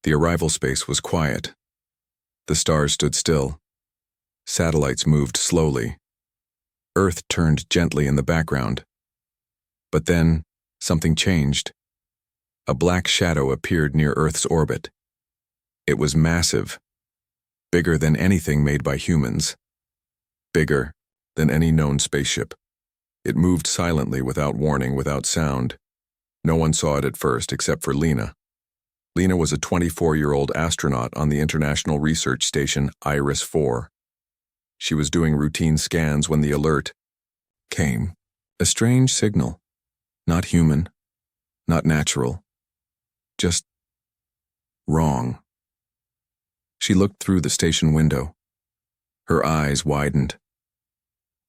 The arrival space was quiet. The stars stood still. Satellites moved slowly. Earth turned gently in the background. But then, something changed. A black shadow appeared near Earth's orbit. It was massive, bigger than anything made by humans, bigger than any known spaceship. It moved silently, without warning, without sound. No one saw it at first except for Lena. Lena was a 24-year-old astronaut on the International Research Station IRIS-4. She was doing routine scans when the alert came. A strange signal. Not human, not natural, just wrong. She looked through the station window. Her eyes widened.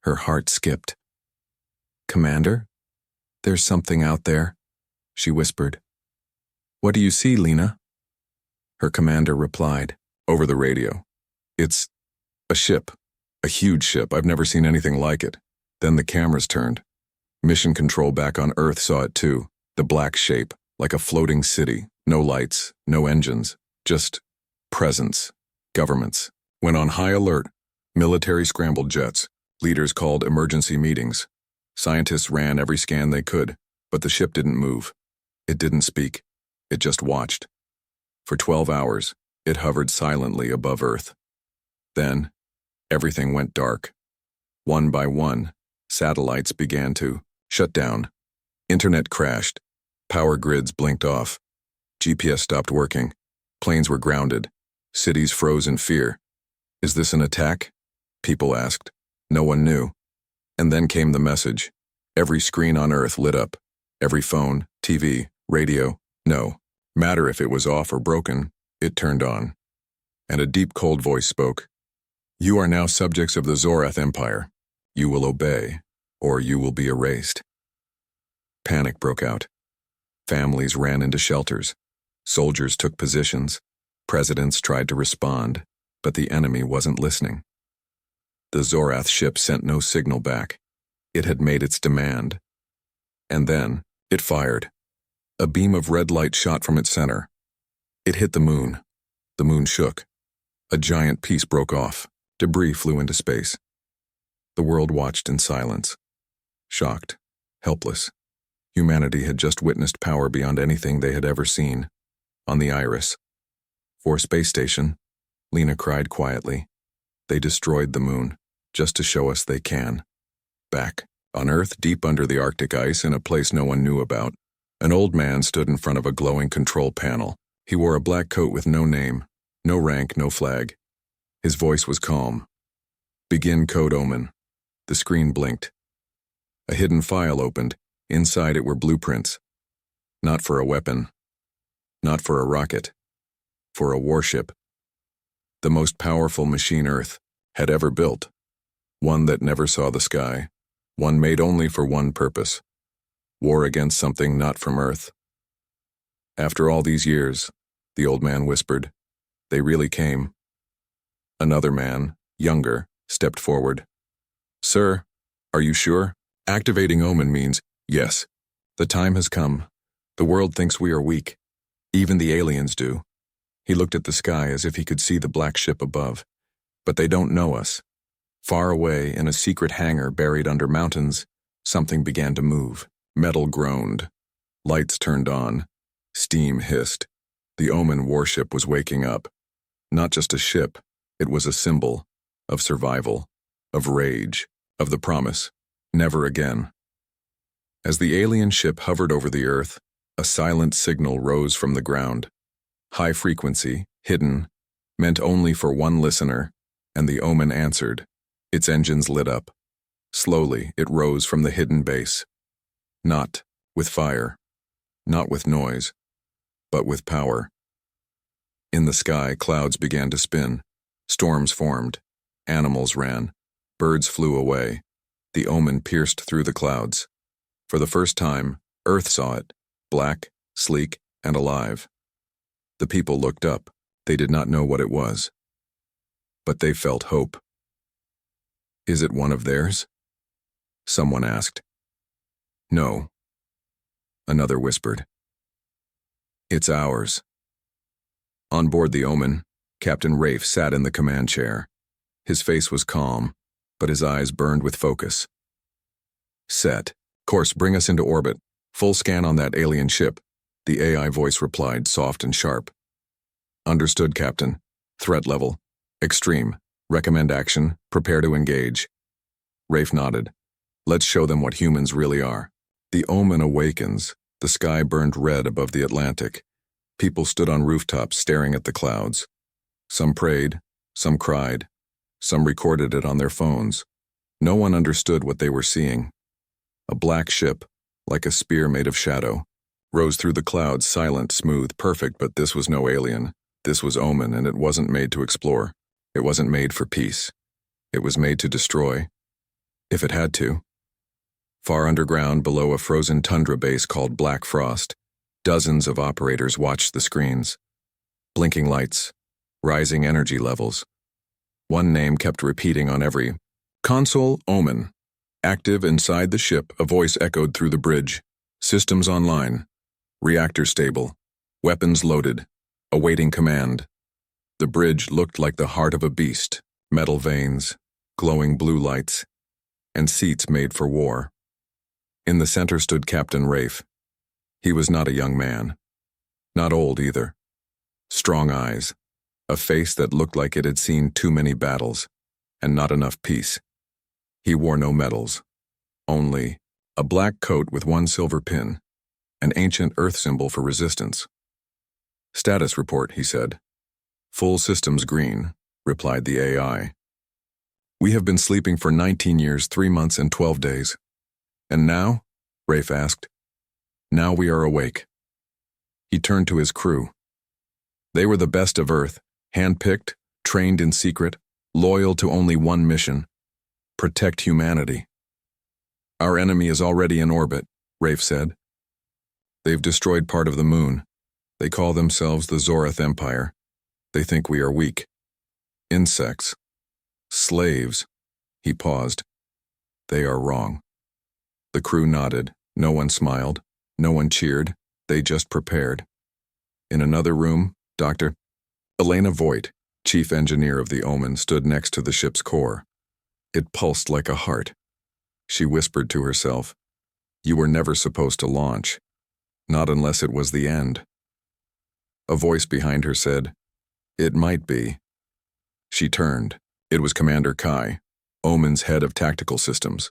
Her heart skipped. "Commander, there's something out there," she whispered. "What do you see, Lena?" Her commander replied, over the radio. "It's a ship, a huge ship. I've never seen anything like it." Then the cameras turned. Mission Control back on Earth saw it too, the black shape, like a floating city. No lights, no engines, just presence. Governments went on high alert. Military scrambled jets. Leaders called emergency meetings. Scientists ran every scan they could, but the ship didn't move. It didn't speak. It just watched. For 12 hours, it hovered silently above Earth. Then, everything went dark. One by one, satellites began to shut down. Internet crashed. Power grids blinked off. GPS stopped working. Planes were grounded. Cities froze in fear. "Is this an attack?" people asked. No one knew. And then came the message. Every screen on Earth lit up. Every phone, TV, radio, no matter if it was off or broken, it turned on. And a deep, cold voice spoke. "You are now subjects of the Zorath Empire. You will obey, or you will be erased." Panic broke out. Families ran into shelters. Soldiers took positions. Presidents tried to respond, but the enemy wasn't listening. The Zorath ship sent no signal back. It had made its demand. And then, it fired. A beam of red light shot from its center. It hit the moon. The moon shook. A giant piece broke off. Debris flew into space. The world watched in silence. Shocked, helpless. Humanity had just witnessed power beyond anything they had ever seen. On the Iris. "For space station," Lena cried quietly. "They destroyed the moon, just to show us they can." Back, on Earth, deep under the Arctic ice, in a place no one knew about, an old man stood in front of a glowing control panel. He wore a black coat with no name, no rank, no flag. His voice was calm. "Begin code Omen." The screen blinked. A hidden file opened. Inside it were blueprints. Not for a weapon. Not for a rocket. For a warship. The most powerful machine Earth had ever built. One that never saw the sky. One made only for one purpose. War against something not from Earth. "After all these years," the old man whispered, "they really came." Another man, younger, stepped forward. "Sir, are you sure? Activating Omen means, yes. The time has come. The world thinks we are weak. Even the aliens do." He looked at the sky as if he could see the black ship above. "But they don't know us." Far away, in a secret hangar buried under mountains, something began to move. Metal groaned. Lights turned on. Steam hissed. The Omen warship was waking up. Not just a ship, it was a symbol of survival, of rage, of the promise, never again. As the alien ship hovered over the Earth, a silent signal rose from the ground. High frequency, hidden, meant only for one listener, and the Omen answered. Its engines lit up. Slowly, it rose from the hidden base. Not with fire, not with noise, but with power. In the sky, clouds began to spin. Storms formed. Animals ran. Birds flew away. The Omen pierced through the clouds. For the first time, Earth saw it, black, sleek, and alive. The people looked up. They did not know what it was. But they felt hope. "Is it one of theirs?" someone asked. "No." Another whispered. "It's ours." On board the Omen, Captain Rafe sat in the command chair. His face was calm, but his eyes burned with focus. Set. Course, bring us into orbit. Full scan on that alien ship, the AI voice replied, soft and sharp. Understood, Captain. Threat level. Extreme. Recommend action. Prepare to engage. Rafe nodded. Let's show them what humans really are. The Omen awakens. The sky burned red above the Atlantic. People stood on rooftops staring at the clouds. Some prayed, some cried, some recorded it on their phones. No one understood what they were seeing. A black ship, like a spear made of shadow, rose through the clouds, silent, smooth, perfect, but this was no alien. This was Omen, and it wasn't made to explore. It wasn't made for peace. It was made to destroy, if it had to. Far underground, below a frozen tundra base called Black Frost, dozens of operators watched the screens. Blinking lights, rising energy levels. One name kept repeating on every console: Omen. Active inside the ship, a voice echoed through the bridge. Systems online. Reactor stable. Weapons loaded. Awaiting command. The bridge looked like the heart of a beast. Metal veins, glowing blue lights, and seats made for war. In the center stood Captain Rafe. He was not a young man. Not old either. Strong eyes. A face that looked like it had seen too many battles, and not enough peace. He wore no medals. Only a black coat with one silver pin, an ancient Earth symbol for resistance. Status report, he said. Full systems green, replied the AI. We have been sleeping for 19 years, 3 months, and 12 days. And now? Rafe asked. Now we are awake. He turned to his crew. They were the best of Earth, handpicked, trained in secret, loyal to only one mission: protect humanity. Our enemy is already in orbit, Rafe said. They've destroyed part of the moon. They call themselves the Zorath Empire. They think we are weak. Insects. Slaves. He paused. They are wrong. The crew nodded. No one smiled. No one cheered. They just prepared. In another room, Dr. Elena Voigt, chief engineer of the Omen, stood next to the ship's core. It pulsed like a heart. She whispered to herself, "You were never supposed to launch. Not unless it was the end." A voice behind her said, "It might be." She turned. It was Commander Kai, Omen's head of tactical systems.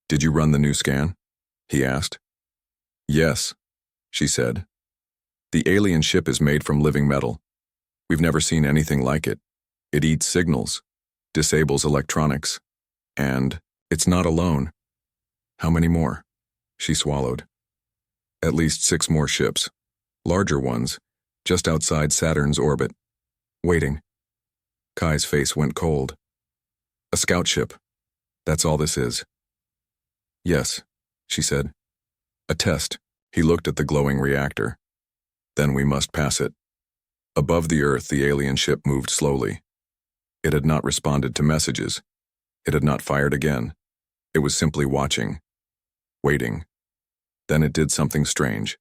"Did you run the new scan?" he asked. "Yes," she said. "The alien ship is made from living metal. We've never seen anything like it. It eats signals, disables electronics, and it's not alone." "How many more?" She swallowed. "At least 6 more ships, larger ones, just outside Saturn's orbit, waiting." Kai's face went cold. "A scout ship. That's all this is." "Yes," she said. "A test." He looked at the glowing reactor. "Then we must pass it." Above the Earth, the alien ship moved slowly. It had not responded to messages. It had not fired again. It was simply watching, waiting. Then it did something strange.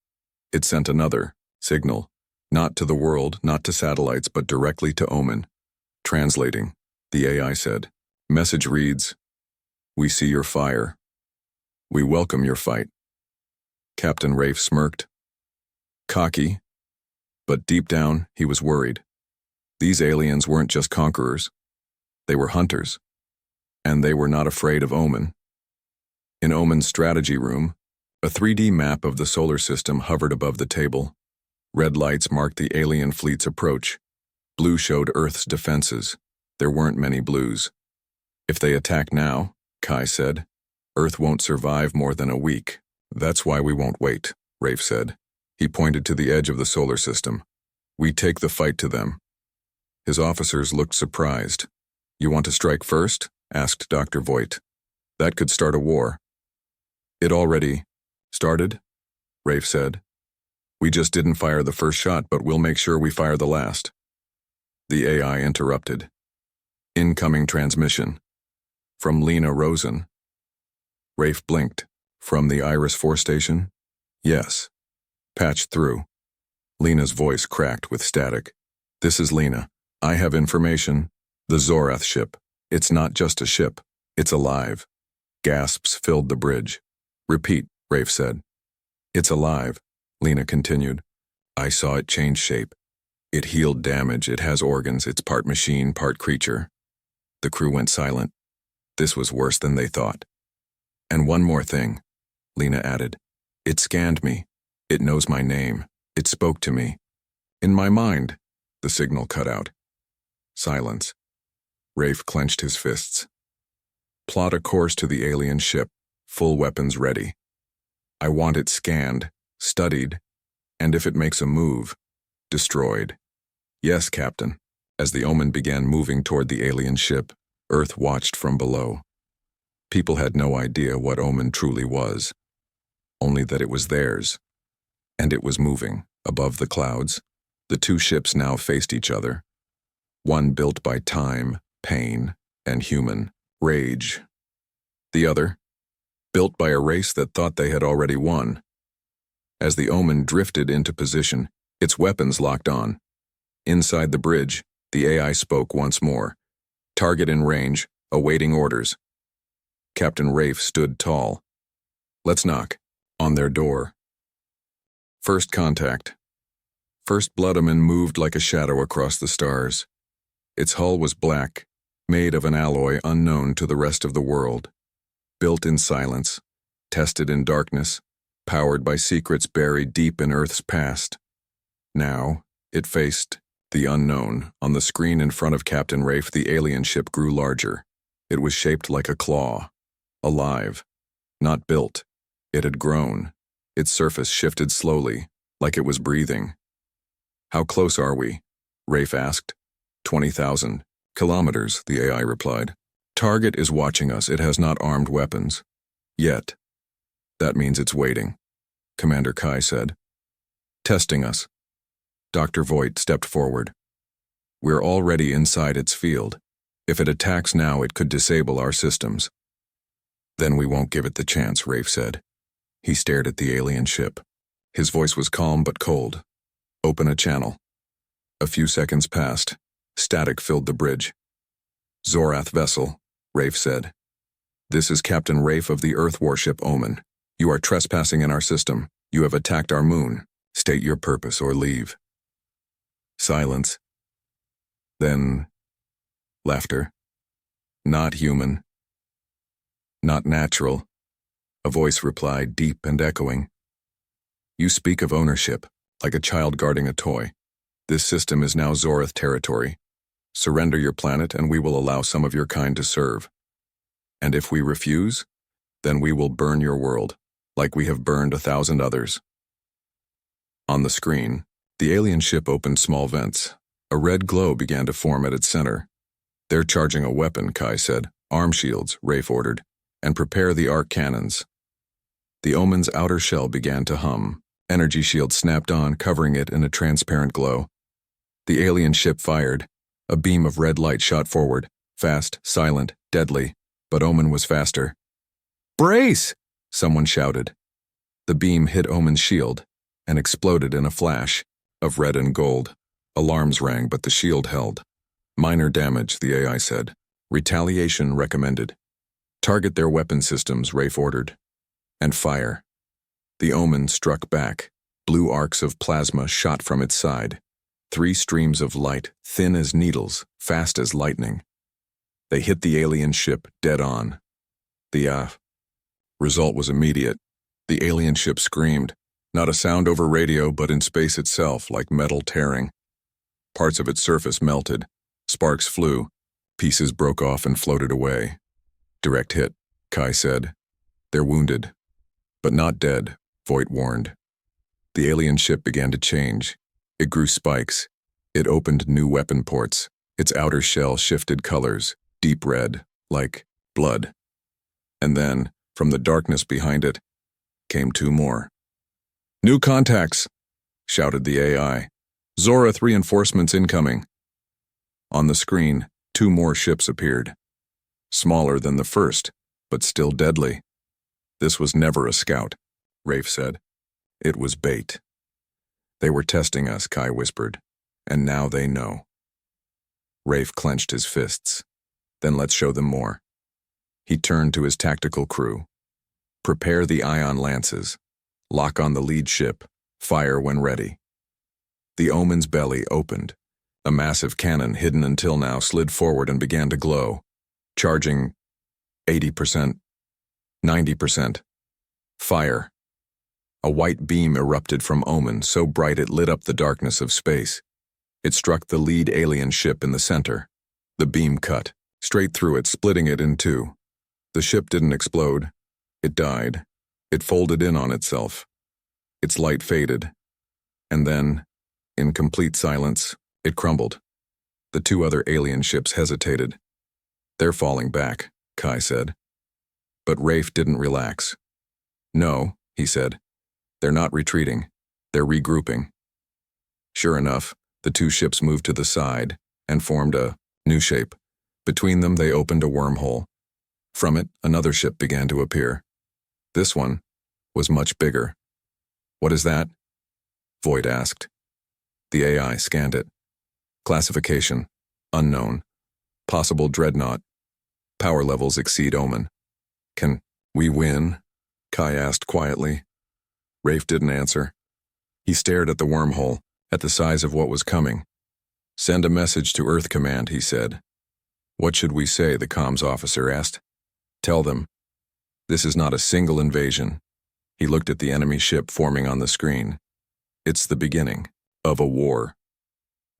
It sent another signal, not to the world, not to satellites, but directly to Omen. Translating, the AI said. Message reads, "We see your fire. We welcome your fight." Captain Rafe smirked. Cocky, but deep down he was worried. These aliens weren't just conquerors. They were hunters. And they were not afraid of Omen. In Omen's strategy room, a 3D map of the solar system hovered above the table. Red lights marked the alien fleet's approach. Blue showed Earth's defenses. There weren't many blues. "If they attack now," Kai said, "Earth won't survive more than a week. That's why we won't wait," Rafe said. He pointed to the edge of the solar system. "We take the fight to them." His officers looked surprised. "You want to strike first?" asked Dr. Voigt. "That could start a war." "It already started," Rafe said. "We just didn't fire the first shot, but we'll make sure we fire the last." The AI interrupted. "Incoming transmission. From Lena Rosen." Rafe blinked. "From the Iris 4 station?" "Yes." "Patch through." Lena's voice cracked with static. This is Lena. I have information. The Zorath ship. It's not just a ship. It's alive. Gasps filled the bridge. Repeat, Rafe said. It's alive, Lena continued. I saw it change shape. It healed damage, it has organs, it's part machine, part creature. The crew went silent. This was worse than they thought. And one more thing, Lena added. It scanned me. It knows my name. It spoke to me. In my mind, the signal cut out. Silence. Rafe clenched his fists. Plot a course to the alien ship, full weapons ready. I want it scanned, studied, and if it makes a move, destroyed. Yes, Captain. As the Omen began moving toward the alien ship, Earth watched from below. People had no idea what Omen truly was, only that it was theirs. And it was moving, above the clouds. The two ships now faced each other. One built by time, pain, and human rage. The other, built by a race that thought they had already won. As the Omen drifted into position, its weapons locked on. Inside the bridge, the AI spoke once more. Target in range, awaiting orders. Captain Rafe stood tall. Let's knock. On their door. First contact. First Blood Omen moved like a shadow across the stars. Its hull was black, made of an alloy unknown to the rest of the world. Built in silence, tested in darkness, powered by secrets buried deep in Earth's past. Now, it faced the unknown. On the screen in front of Captain Rafe, the alien ship grew larger. It was shaped like a claw. Alive. Not built. It had grown. Its surface shifted slowly, like it was breathing. How close are we? Rafe asked. 20,000 kilometers, the AI replied. Target is watching us. It has not armed weapons. Yet. That means it's waiting, Commander Kai said. Testing us. Dr. Voight stepped forward. We're already inside its field. If it attacks now, it could disable our systems. Then we won't give it the chance, Rafe said. He stared at the alien ship. His voice was calm but cold. Open a channel. A few seconds passed. Static filled the bridge. Zorath vessel, Rafe said. This is Captain Rafe of the Earth Warship Omen. You are trespassing in our system. You have attacked our moon. State your purpose or leave. Silence. Then, laughter. Not human. Not natural. A voice replied, deep and echoing. You speak of ownership, like a child guarding a toy. This system is now Zorath territory. Surrender your planet and we will allow some of your kind to serve. And if we refuse, then we will burn your world, like we have burned 1,000 others. On the screen, the alien ship opened small vents. A red glow began to form at its center. They're charging a weapon, Kai said. Arm shields, Rafe ordered, and prepare the arc cannons. The Omen's outer shell began to hum. Energy shields snapped on, covering it in a transparent glow. The alien ship fired. A beam of red light shot forward, fast, silent, deadly, but Omen was faster. Brace! Someone shouted. The beam hit Omen's shield and exploded in a flash of red and gold. Alarms rang, but the shield held. Minor damage, the AI said. Retaliation recommended. Target their weapon systems, Rafe ordered. And fire. The Omen struck back. Blue arcs of plasma shot from its side. 3 streams of light, thin as needles, fast as lightning. They hit the alien ship dead on. The result was immediate. The alien ship screamed, not a sound over radio, but in space itself, like metal tearing. Parts of its surface melted. Sparks flew. Pieces broke off and floated away. Direct hit, Kai said. They're wounded. But not dead, Voight warned. The alien ship began to change. It grew spikes. It opened new weapon ports. Its outer shell shifted colors, deep red, like blood. And then, from the darkness behind it, came 2 more. New contacts, shouted the AI. Zorath reinforcements incoming. On the screen, 2 more ships appeared. Smaller than the first, but still deadly. This was never a scout, Rafe said. It was bait. They were testing us, Kai whispered. And now they know. Rafe clenched his fists. Then let's show them more. He turned to his tactical crew. Prepare the ion lances. Lock on the lead ship. Fire when ready. The Omen's belly opened. A massive cannon hidden until now slid forward and began to glow, charging 80%, 90%. Fire. A white beam erupted from Omen, so bright it lit up the darkness of space. It struck the lead alien ship in the center. The beam cut, straight through it, splitting it in two. The ship didn't explode. It died. It folded in on itself. Its light faded. And then, in complete silence, it crumbled. The two other alien ships hesitated. They're falling back, Kai said. But Rafe didn't relax. No, he said. They're not retreating. They're regrouping. Sure enough, the two ships moved to the side and formed a new shape. Between them, they opened a wormhole. From it, another ship began to appear. This one was much bigger. What is that? Voight asked. The AI scanned it. Classification: unknown. Possible dreadnought. Power levels exceed Omen. Can we win? Kai asked quietly. Rafe didn't answer. He stared at the wormhole, at the size of what was coming. Send a message to Earth Command, he said. What should we say? The comms officer asked. Tell them. This is not a single invasion. He looked at the enemy ship forming on the screen. It's the beginning of a war.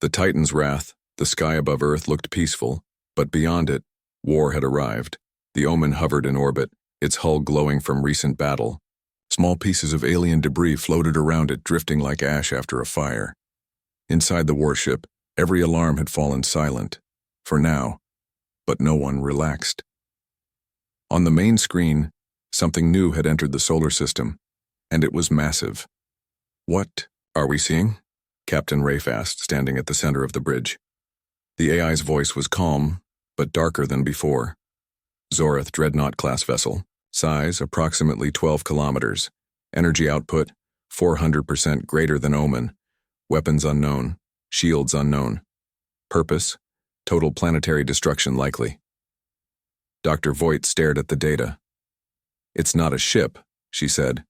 The Titan's wrath, the sky above Earth looked peaceful, but beyond it, war had arrived. The Omen hovered in orbit, its hull glowing from recent battle. Small pieces of alien debris floated around it, drifting like ash after a fire. Inside the warship, every alarm had fallen silent, for now, but no one relaxed. On the main screen, something new had entered the solar system, and it was massive. What are we seeing? Captain Rafe asked, standing at the center of the bridge. The AI's voice was calm, but darker than before. Zorith Dreadnought-class vessel, size approximately 12 kilometers, energy output 400% greater than Omen, weapons unknown, shields unknown. Purpose: total planetary destruction likely. Dr. Voight stared at the data. It's not a ship, she said.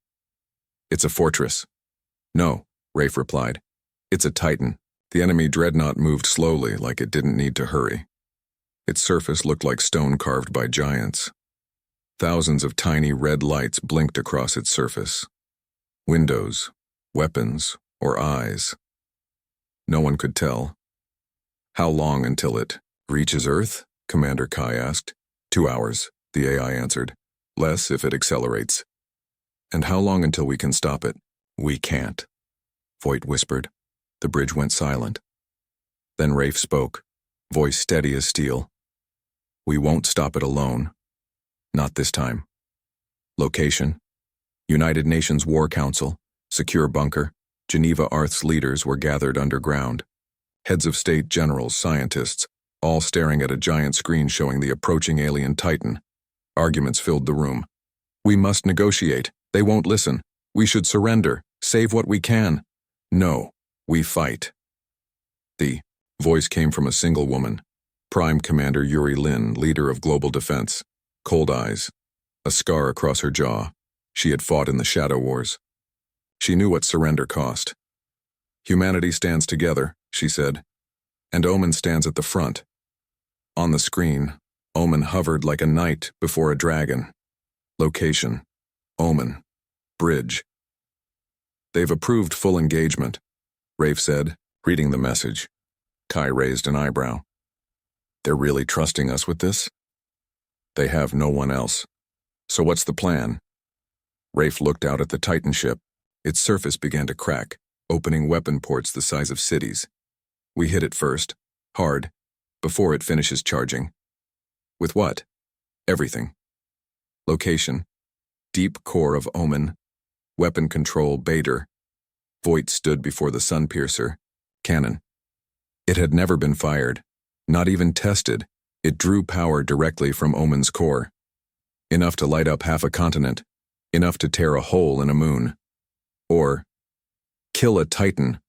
It's a fortress. No, Rafe replied. It's a Titan. The enemy dreadnought moved slowly, like it didn't need to hurry. Its surface looked like stone carved by giants. Thousands of tiny red lights blinked across its surface. Windows, weapons, or eyes. No one could tell. How long until it reaches Earth? Commander Kai asked. 2 hours, the AI answered. Less if it accelerates. And how long until we can stop it? We can't, Voight whispered. The bridge went silent. Then Rafe spoke, voice steady as steel. We won't stop it alone. Not this time. Location: United Nations War Council, secure bunker. Geneva Arth's leaders were gathered underground. Heads of state, generals, scientists, all staring at a giant screen showing the approaching alien Titan. Arguments filled the room. We must negotiate. They won't listen. We should surrender. Save what we can. No, we fight. The voice came from a single woman. Prime Commander Yuri Lin, leader of global defense. Cold eyes. A scar across her jaw. She had fought in the Shadow Wars. She knew what surrender cost. Humanity stands together, she said. And Omen stands at the front. On the screen, Omen hovered like a knight before a dragon. Location: Omen. Bridge. They've approved full engagement, Rafe said, reading the message. Kai raised an eyebrow. They're really trusting us with this? They have no one else. So what's the plan? Rafe looked out at the Titan ship. Its surface began to crack, opening weapon ports the size of cities. We hit it first, hard, before it finishes charging. With what? Everything. Location: deep core of Omen. Weapon control: Bader. Voight stood before the Sunpiercer. Cannon. It had never been fired, not even tested. It drew power directly from Omen's core. Enough to light up half a continent, enough to tear a hole in a moon. Or Kill a Titan.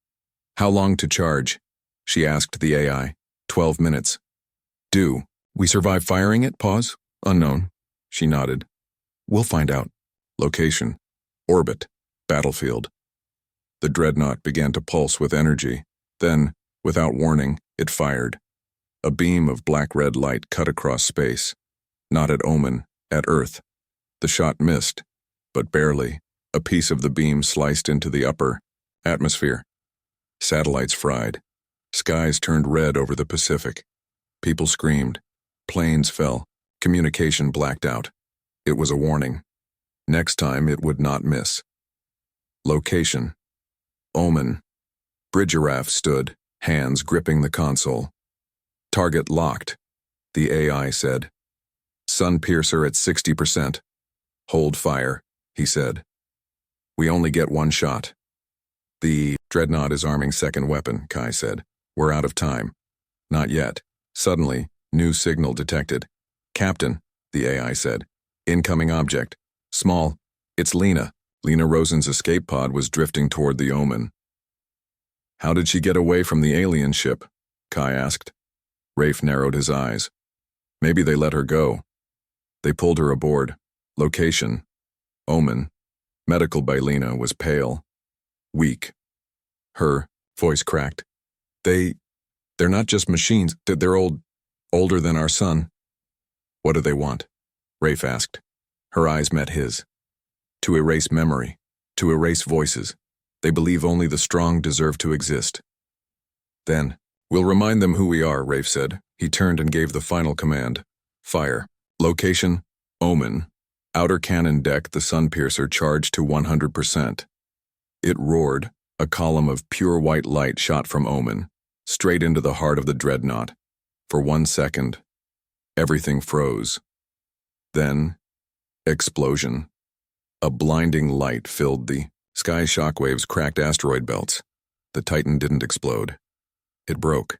How long to charge? She asked the AI. 12 minutes. Do. We survive firing it? Pause. Unknown. She nodded. We'll find out. Location. Orbit. Battlefield. The dreadnought began to pulse with energy. Then, without warning, it fired. A beam of black-red light cut across space. Not at Omen, at Earth. The shot missed, but barely. A piece of the beam sliced into the upper atmosphere. Satellites fried. Skies turned red over the Pacific. People screamed. Planes fell. Communication blacked out. It was a warning. Next time it would not miss. Location. Omen. Bridgeraf stood, hands gripping the console. Target locked, the AI said. Sunpiercer at 60%. Hold fire, he said. We only get one shot. The dreadnought is arming second weapon, Kai said. We're out of time. Not yet. Suddenly, new signal detected. Captain, the AI said. Incoming object. Small. It's Lena. Lena Rosen's escape pod was drifting toward the Omen. How did she get away from the alien ship? Kai asked. Rafe narrowed his eyes. Maybe they let her go. They pulled her aboard. Location. Omen. Medical by Lena was pale. Weak. Her voice cracked. They're not just machines. They're older than our son. What do they want? Rafe asked. Her eyes met his. To erase memory. To erase voices. They believe only the strong deserve to exist. Then, we'll remind them who we are, Rafe said. He turned and gave the final command. Fire. Location, Omen. Outer cannon deck, the Sunpiercer charged to 100%. It roared. A column of pure white light shot from Omen, straight into the heart of the dreadnought. For 1 second, everything froze. Then, explosion. A blinding light filled the sky. Shockwaves cracked asteroid belts. The Titan didn't explode. It broke.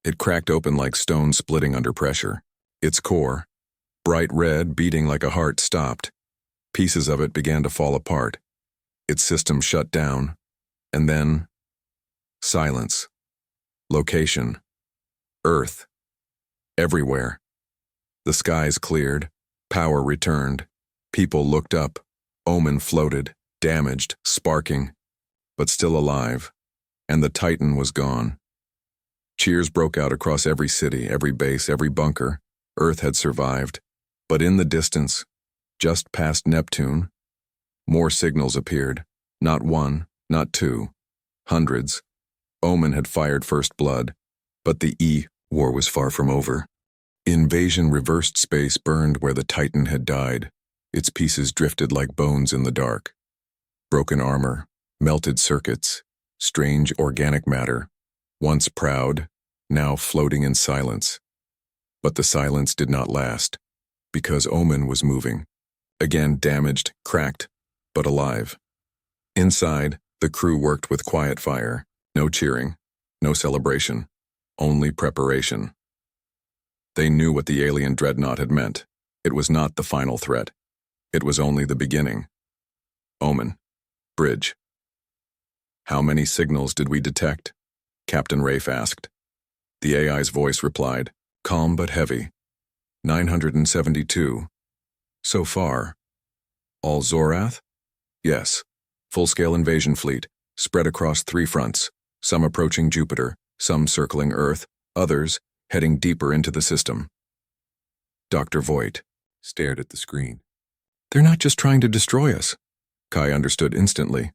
It cracked open like stone splitting under pressure. Its core, bright red, beating like a heart, stopped. Pieces of it began to fall apart. Its system shut down. And then, silence. Location. Earth. Everywhere. The skies cleared. Power returned. People looked up. Omen floated, damaged, sparking, but still alive. And the Titan was gone. Cheers broke out across every city, every base, every bunker. Earth had survived. But in the distance, just past Neptune, more signals appeared. Not one, not two. Hundreds. Omen had fired first blood. But the war was far from over. Invasion reversed space burned where the Titan had died. Its pieces drifted like bones in the dark. Broken armor, melted circuits, strange organic matter, once proud, now floating in silence. But the silence did not last, because Omen was moving. Again damaged, cracked, but alive. Inside, the crew worked with quiet fire. No cheering, no celebration, only preparation. They knew what the alien dreadnought had meant. It was not the final threat. It was only the beginning. Omen. Bridge. How many signals did we detect? Captain Rafe asked. The AI's voice replied, calm but heavy. 972. So far. All Zorath? Yes. Full-scale invasion fleet, spread across 3 fronts, some approaching Jupiter, some circling Earth, others heading deeper into the system. Dr. Voigt stared at the screen. They're not just trying to destroy us. Kai understood instantly.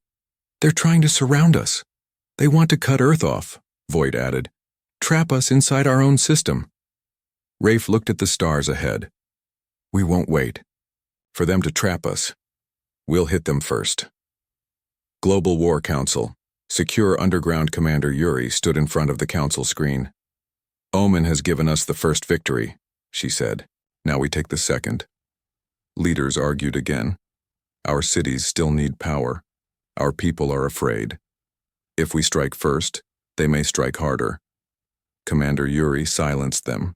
They're trying to surround us. They want to cut Earth off, Voigt added. Trap us inside our own system. Rafe looked at the stars ahead. We won't wait. For them to trap us. We'll hit them first. Global War Council. Secure Underground Commander Yuri stood in front of the council screen. Omen has given us the first victory, she said. Now we take the second. Leaders argued again. Our cities still need power. Our people are afraid. If we strike first, they may strike harder. Commander Yuri silenced them.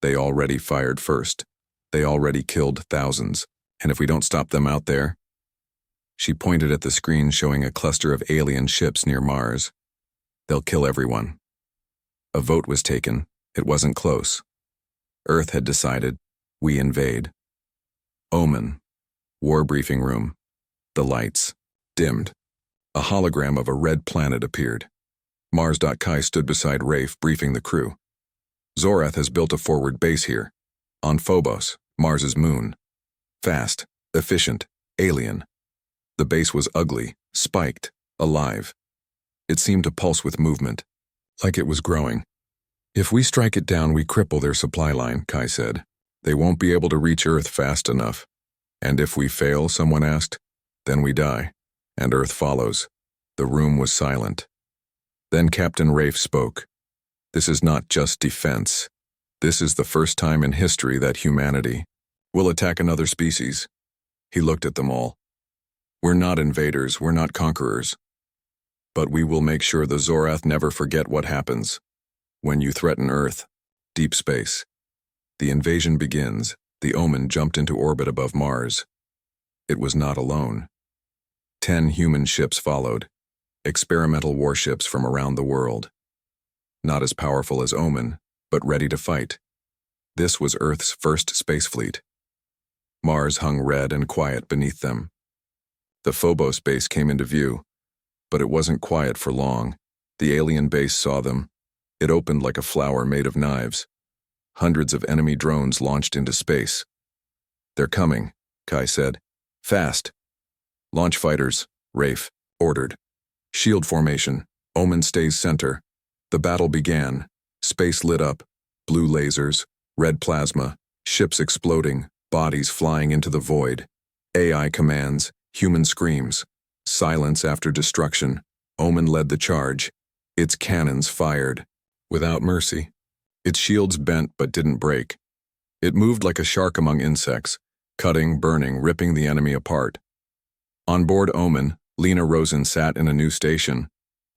They already fired first. They already killed thousands. And if we don't stop them out there, She pointed at the screen showing a cluster of alien ships near Mars. They'll kill everyone. A vote was taken. It wasn't close. Earth had decided, we invade. Omen. War briefing room. The lights dimmed. A hologram of a red planet appeared. Mars. Kai stood beside Rafe, briefing the crew. Zorath has built a forward base here. On Phobos, Mars's moon. Fast, efficient, alien. The base was ugly, spiked, alive. It seemed to pulse with movement, like it was growing. If we strike it down, we cripple their supply line, Kai said. They won't be able to reach Earth fast enough. And if we fail, someone asked, then we die, and Earth follows. The room was silent. Then Captain Rafe spoke. This is not just defense. This is the first time in history that humanity will attack another species. He looked at them all. We're not invaders, we're not conquerors. But we will make sure the Zorath never forget what happens when you threaten Earth, deep space. The invasion begins. The Omen jumped into orbit above Mars. It was not alone. 10 human ships followed, experimental warships from around the world. Not as powerful as Omen, but ready to fight. This was Earth's first space fleet. Mars hung red and quiet beneath them. The Phobos base came into view, but it wasn't quiet for long. The alien base saw them. It opened like a flower made of knives. Hundreds of enemy drones launched into space. They're coming, Kai said. Fast. Launch fighters, Rafe ordered. Shield formation. Omen stays center. The battle began. Space lit up. Blue lasers, red plasma, ships exploding, bodies flying into the void. AI commands, human screams. Silence after destruction. Omen led the charge. Its cannons fired. Without mercy. Its shields bent but didn't break. It moved like a shark among insects, cutting, burning, ripping the enemy apart. On board Omen, Lena Rosen sat in a new station,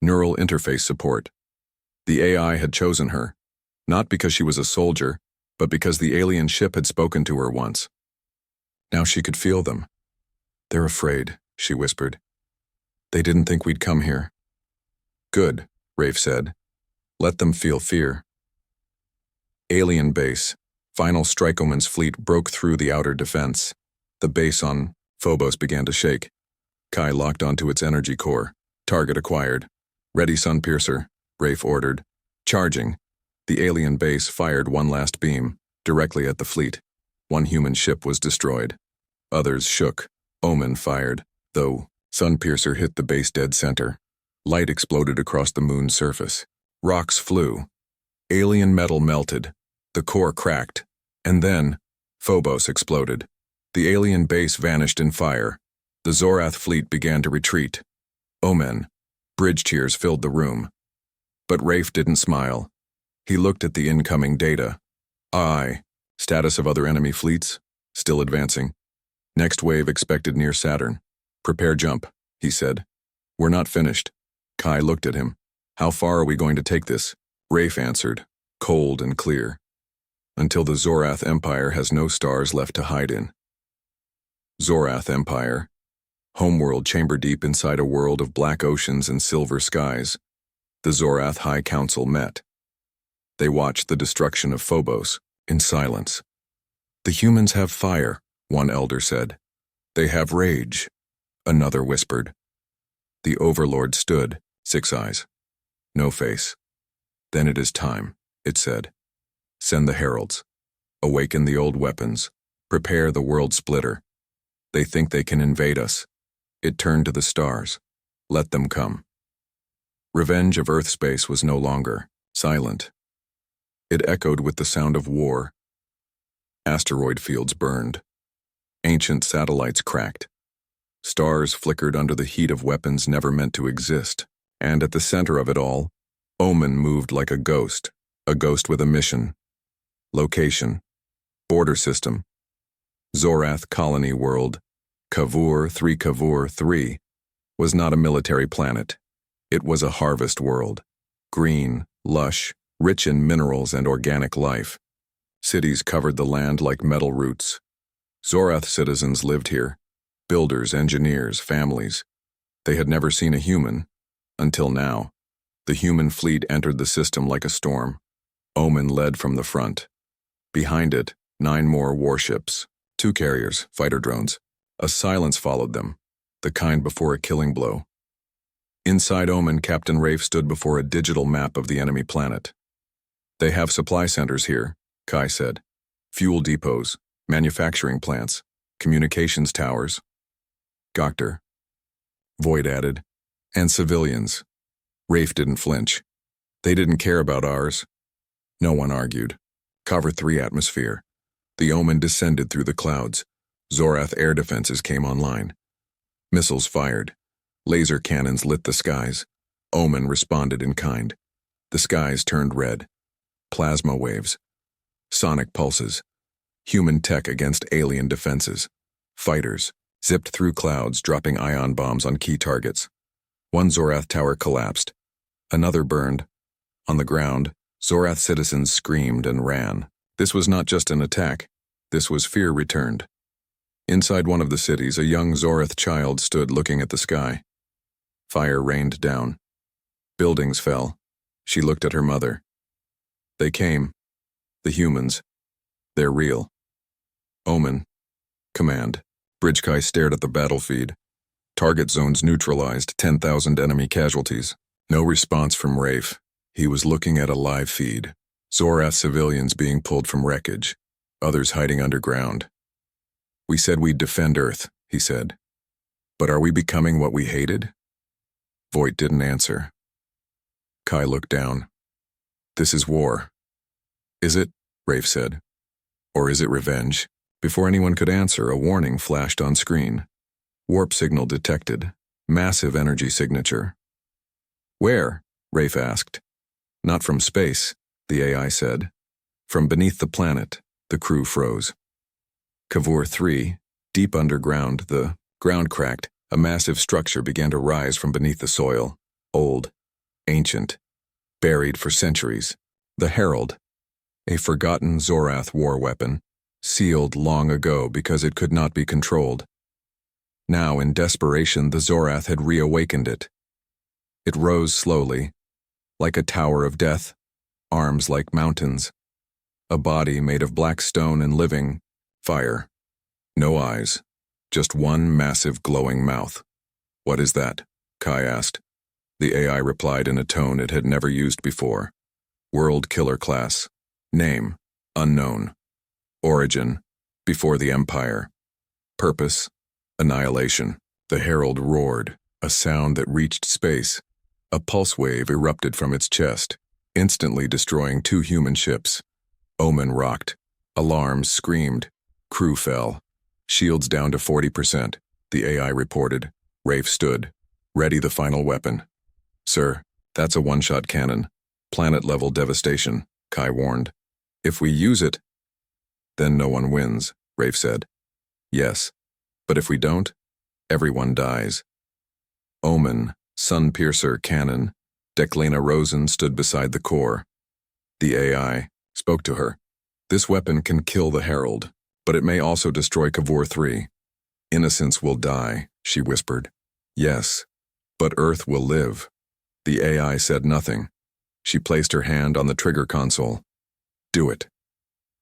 neural interface support. The AI had chosen her, not because she was a soldier, but because the alien ship had spoken to her once. Now she could feel them. They're afraid, she whispered. They didn't think we'd come here. Good, Rafe said. Let them feel fear. Alien base. Final strike. Omen's fleet broke through the outer defense. The base on Phobos began to shake. Kai locked onto its energy core. Target acquired. Ready, Sunpiercer, Rafe ordered. Charging. The alien base fired one last beam, directly at the fleet. One human ship was destroyed. Others shook. Omen fired, though Sunpiercer hit the base dead center. Light exploded across the moon's surface. Rocks flew. Alien metal melted. The core cracked. And then, Phobos exploded. The alien base vanished in fire. The Zorath fleet began to retreat. Omen. Bridge cheers filled the room. But Rafe didn't smile. He looked at the incoming data. Aye. Status of other enemy fleets? Still advancing. Next wave expected near Saturn. Prepare jump, he said. We're not finished. Kai looked at him. How far are we going to take this? Rafe answered, cold and clear. Until the Zorath Empire has no stars left to hide in. Zorath Empire. Homeworld chamber deep inside a world of black oceans and silver skies. The Zorath High Council met. They watched the destruction of Phobos, in silence. The humans have fire, one elder said. They have rage, another whispered. The Overlord stood, 6 eyes. No face. Then it is time, it said. Send the heralds. Awaken the old weapons. Prepare the world splitter. They think they can invade us. It turned to the stars. Let them come. Revenge of Earth space was no longer silent. It echoed with the sound of war. Asteroid fields burned. Ancient satellites cracked. Stars flickered under the heat of weapons never meant to exist. And at the center of it all, Omen moved like a ghost with a mission. Location. Border system. Zorath Colony World. Cavour 3 Cavour 3 was not a military planet. It was a harvest world. Green, lush, rich in minerals and organic life. Cities covered the land like metal roots. Zorath citizens lived here. Builders, engineers, families. They had never seen a human, until now. The human fleet entered the system like a storm. Omen led from the front. Behind it, 9 more warships, 2 carriers, fighter drones. A silence followed them, the kind before a killing blow. Inside Omen, Captain Rafe stood before a digital map of the enemy planet. They have supply centers here, Kai said. Fuel depots, manufacturing plants, communications towers. Goctor. Void added. And civilians. Rafe didn't flinch. They didn't care about ours. No one argued. Cover 3 atmosphere. The Omen descended through the clouds. Zorath air defenses came online. Missiles fired. Laser cannons lit the skies. Omen responded in kind. The skies turned red. Plasma waves. Sonic pulses. Human tech against alien defenses. Fighters zipped through clouds, dropping ion bombs on key targets. One Zorath tower collapsed. Another burned. On the ground, Zorath citizens screamed and ran. This was not just an attack. This was fear returned. Inside one of the cities, a young Zorath child stood looking at the sky. Fire rained down. Buildings fell. She looked at her mother. They came. The humans. They're real. Omen. Command. Bridgekai stared at the battle feed. Target zones neutralized, 10,000 enemy casualties. No response from Rafe. He was looking at a live feed. Zorath civilians being pulled from wreckage. Others hiding underground. We said we'd defend Earth, he said. But are we becoming what we hated? Voight didn't answer. Kai looked down. This is war. Is it? Rafe said. Or is it revenge? Before anyone could answer, a warning flashed on screen. Warp signal detected. Massive energy signature. Where? Rafe asked. Not from space, the AI said. From beneath the planet, the crew froze. Cavour 3, deep underground, the ground cracked. A massive structure began to rise from beneath the soil. Old, ancient, buried for centuries. The Herald, a forgotten Zorath war weapon, sealed long ago because it could not be controlled. Now, in desperation, the Zorath had reawakened it. It rose slowly, like a tower of death, arms like mountains, a body made of black stone and living fire. No eyes, just one massive glowing mouth. What is that? Kai asked. The AI replied in a tone it had never used before. World Killer Class. Name, unknown. Origin, before the Empire. Purpose, annihilation. The Herald roared, a sound that reached space. A pulse wave erupted from its chest, instantly destroying 2 human ships. Omen rocked. Alarms screamed. Crew fell. Shields down to 40%, the AI reported. Rafe stood. Ready the final weapon. Sir, that's a one-shot cannon. Planet-level devastation, Kai warned. If we use it, then no one wins, Rafe said. Yes, but if we don't, everyone dies. Omen, Sun-Piercer cannon. Declana Rosen stood beside the core. The AI spoke to her. This weapon can kill the Herald, but it may also destroy Cavour 3. Innocents will die, she whispered. Yes, but Earth will live. The AI said nothing. She placed her hand on the trigger console. Do it.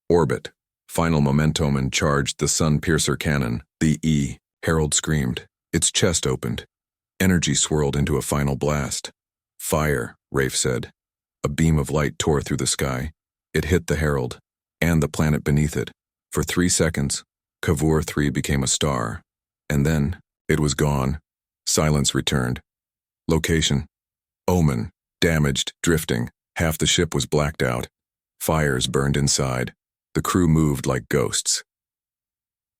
Orbit. Final momentum and charged the Sun-Piercer cannon. The Herald screamed. Its chest opened. Energy swirled into a final blast. Fire, Rafe said. A beam of light tore through the sky. It hit the Herald, and the planet beneath it. For 3 seconds, Cavour 3 became a star. And then, it was gone. Silence returned. Location. Omen. Damaged, drifting. Half the ship was blacked out. Fires burned inside. The crew moved like ghosts.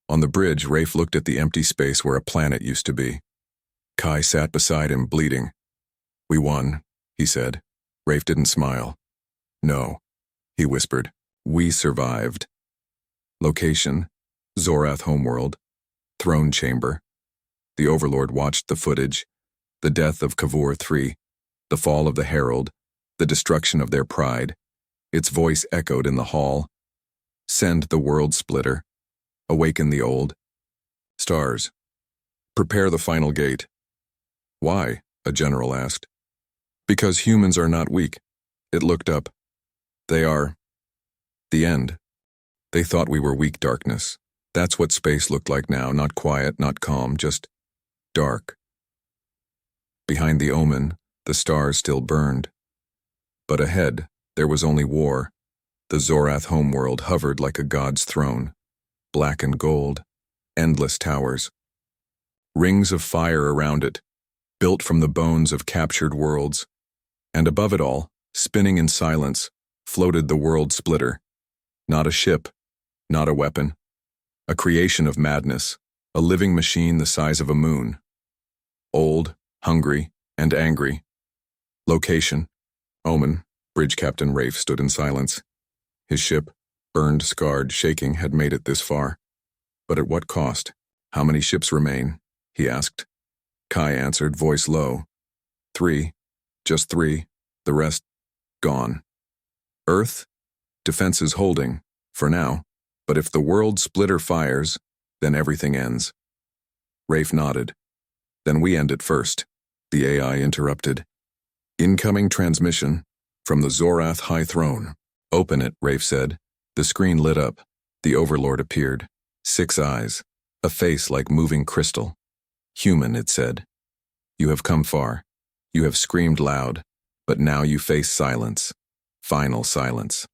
On the bridge, Rafe looked at the empty space where a planet used to be. Kai sat beside him, bleeding. We won, he said. Rafe didn't smile. No, he whispered. We survived. Location, Zorath homeworld. Throne chamber. The Overlord watched the footage. The death of Cavour 3. The fall of the Herald. The destruction of their pride. Its voice echoed in the hall. Send the world splitter. Awaken the old. Stars. Prepare the final gate. Why? A general asked. Because humans are not weak. It looked up. They are. The end. They thought we were weak darkness. That's what space looked like now, not quiet, not calm, just dark. Behind the omen, the stars still burned. But ahead, there was only war. The Zorath homeworld hovered like a god's throne. Black and gold, endless towers. Rings of fire around it, built from the bones of captured worlds. And above it all, spinning in silence, floated the world splitter. Not a ship, not a weapon. A creation of madness, a living machine the size of a moon. Old, hungry, and angry. Location, Omen. Bridge Captain Rafe stood in silence. His ship, burned, scarred, shaking, had made it this far. But at what cost? How many ships remain? He asked. Kai answered, voice low. 3. Just 3. The rest, gone. Earth? Defenses holding, for now. But if the world splitter fires, then everything ends. Rafe nodded. Then we end it first. The AI interrupted. Incoming transmission from the Zorath High Throne. Open it, Rafe said. The screen lit up. The Overlord appeared. 6 eyes. A face like moving crystal. Human, it said. You have come far. You have screamed loud. But now you face silence. Final silence.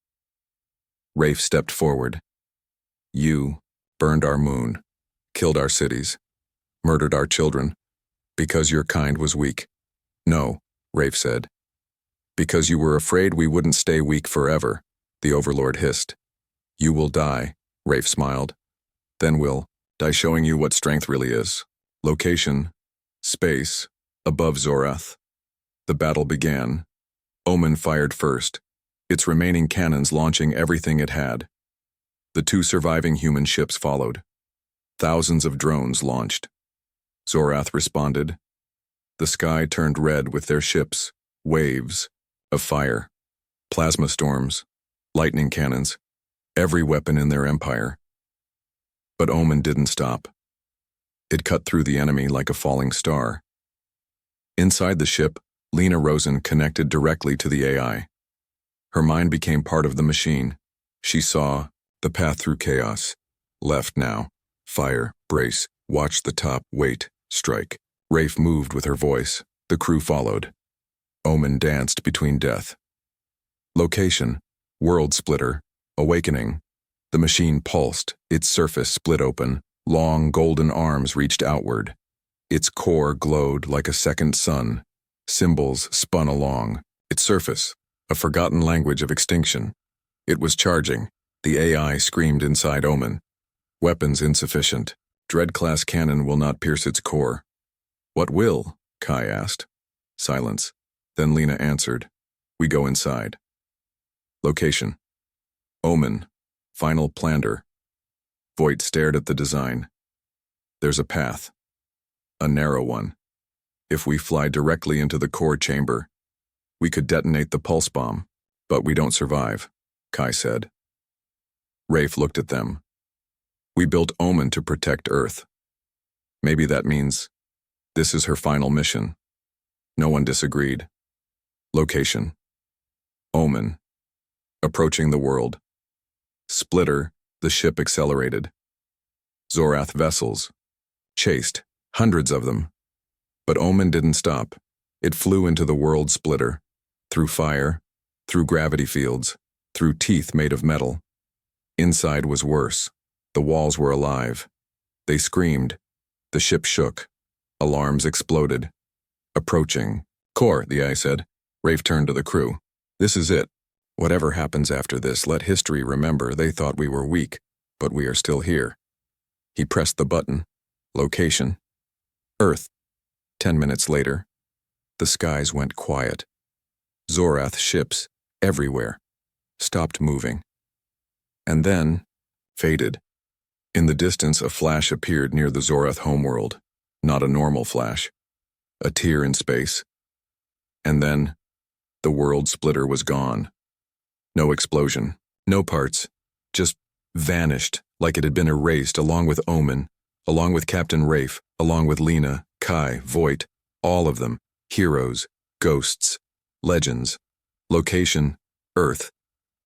Rafe stepped forward. You burned our moon, killed our cities, murdered our children, because your kind was weak. No, Rafe said. Because you were afraid we wouldn't stay weak forever, the Overlord hissed. You will die, Rafe smiled. Then we'll die showing you what strength really is. Location, space, above Zorath. The battle began. Omen fired first, its remaining cannons launching everything it had. The 2 surviving human ships followed. Thousands of drones launched. Zorath responded. The sky turned red with their ships, waves of fire, plasma storms, lightning cannons, every weapon in their empire. But Omen didn't stop. It cut through the enemy like a falling star. Inside the ship, Lena Rosen connected directly to the AI. Her mind became part of the machine. She saw the path through chaos. Left now. Fire. Brace. Watch the top. Wait. Strike. Rafe moved with her voice. The crew followed. Omen danced between death. Location. World splitter. Awakening. The machine pulsed. Its surface split open. Long golden arms reached outward. Its core glowed like a second sun. Symbols spun along. Its surface. A forgotten language of extinction. It was charging. The AI screamed inside Omen. Weapons insufficient. Dread-class cannon will not pierce its core. What will? Kai asked. Silence. Then Lena answered. We go inside. Location. Omen. Final Plander. Voight stared at the design. There's a path. A narrow one. If we fly directly into the core chamber, we could detonate the pulse bomb, but we don't survive, Kai said. Rafe looked at them. We built Omen to protect Earth. Maybe that means this is her final mission. No one disagreed. Location. Omen. Approaching the world. Splitter, the ship accelerated. Zorath vessels. Chased, hundreds of them. But Omen didn't stop. It flew into the world splitter. Through fire, through gravity fields, through teeth made of metal. Inside was worse. The walls were alive. They screamed. The ship shook. Alarms exploded. Approaching. Core, the AI said. Rafe turned to the crew. This is it. Whatever happens after this, let history remember they thought we were weak, but we are still here. He pressed the button. Location. Earth. 10 minutes later, the skies went quiet. Zorath ships, everywhere, stopped moving. And then, faded. In the distance, a flash appeared near the Zorath homeworld. Not a normal flash. A tear in space. And then, the world splitter was gone. No explosion, no parts, just vanished like it had been erased along with Omen, along with Captain Rafe, along with Lena, Kai, Voight, all of them, heroes, ghosts, legends. Location, Earth.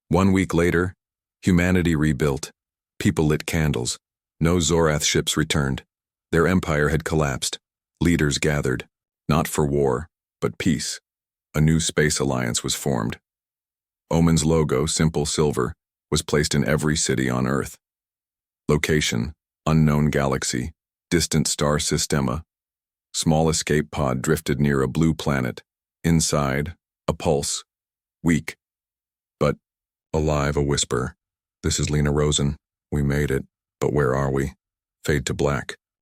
1 week later, humanity rebuilt. People lit candles. No Zorath ships returned. Their empire had collapsed. Leaders gathered, not for war, but peace. A new space alliance was formed. Omen's logo, simple silver, was placed in every city on Earth. Location, unknown galaxy, distant star systema. Small escape pod drifted near a blue planet. Inside, a pulse. Weak. But alive, a whisper. This is Lena Rosen. We made it, but where are we? Fade to black.